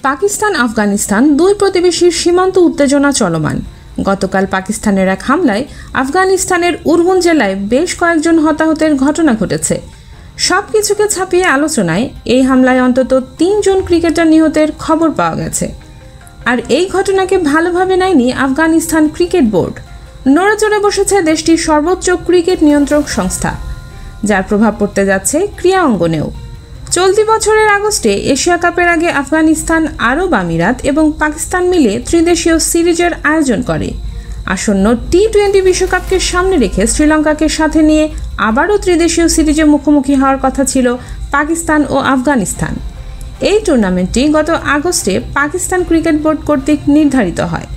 পাকিস্তান আফগানিস্তান দুই প্রতিবেশীর সীমান্ত উত্তেজনা চলমান। গতকাল পাকিস্তানের এক হামলায় আফগানিস্তানের উরহুন জেলায় বেশ কয়েকজন হতাহতের ঘটনা ঘটেছে। সবকিছুকে ছাপিয়ে আলোচনায় এই হামলায় অন্তত ৩ জন ক্রিকেটার নিহতের খবর পাওয়া গেছে। আর এই ঘটনাকে ভালোভাবে নেয়নি আফগানিস্তান ক্রিকেট বোর্ড। নড়েচড়ে বসেছে দেশটির সর্বোচ্চ ক্রিকেট নিয়ন্ত্রক সংস্থা, যার প্রভাব পড়তে যাচ্ছে ক্রীড়া অঙ্গনেও। চলতি বছরের আগস্টে এশিয়া কাপের আগে আফগানিস্তান, আরব আমিরাত এবং পাকিস্তান মিলে ত্রিদেশীয় সিরিজের আয়োজন করে। আসন্ন টি-20 বিশ্বকাপকে সামনে রেখে শ্রীলঙ্কাকে সাথে নিয়ে আবারও ত্রিদেশীয় সিরিজে মুখোমুখি হওয়ার কথা ছিল পাকিস্তান ও আফগানিস্তান। এই টুর্নামেন্টটি গত আগস্টে পাকিস্তান ক্রিকেট বোর্ড কর্তৃক নির্ধারিত হয়,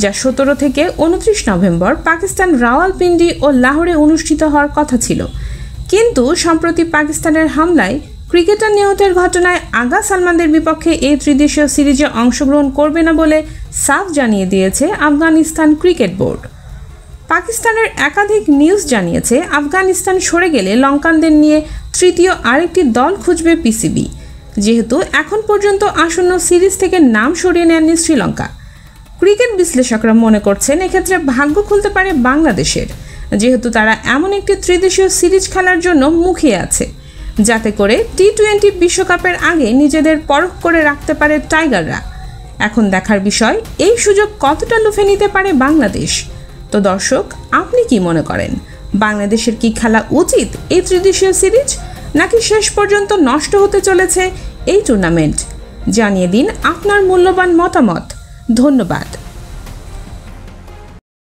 যা 17 থেকে 29 নভেম্বর পাকিস্তান রাওয়ালপিন্ডি ও লাহোরে অনুষ্ঠিত হওয়ার কথা ছিল। কিন্তু সম্প্রতি পাকিস্তানের হামলায় ক্রিকেটার নিহতের ঘটনায় আগা সালমানদের বিপক্ষে এই ত্রিদেশীয় সিরিজে অংশগ্রহণ করবে না বলে সাফ জানিয়ে দিয়েছে আফগানিস্তান ক্রিকেট বোর্ড। পাকিস্তানের একাধিক নিউজ জানিয়েছে আফগানিস্তান সরে গেলে লঙ্কানদের নিয়ে তৃতীয় আরেকটি দল খুঁজবে পিসিবি, যেহেতু এখন পর্যন্ত আসন্ন সিরিজ থেকে নাম সরিয়ে নেননি শ্রীলঙ্কা। ক্রিকেট বিশ্লেষকরা মনে করছেন এক্ষেত্রে ভাগ্য খুলতে পারে বাংলাদেশের, যেহেতু তারা এমন একটি ত্রিদেশীয় সিরিজ খেলার জন্য মুখিয়ে আছে, যাতে করে টি-20 বিশ্বকাপের আগে নিজেদের পরখ করে রাখতে পারে টাইগাররা। এখন দেখার বিষয় এই সুযোগ কতটা লুফে নিতে পারে বাংলাদেশ। তো দর্শক, আপনি কি মনে করেন, বাংলাদেশের কি খেলা উচিত এই ত্রিদেশীয় সিরিজ, নাকি শেষ পর্যন্ত নষ্ট হতে চলেছে এই টুর্নামেন্ট? জানিয়ে দিন আপনার মূল্যবান মতামত। ধন্যবাদ।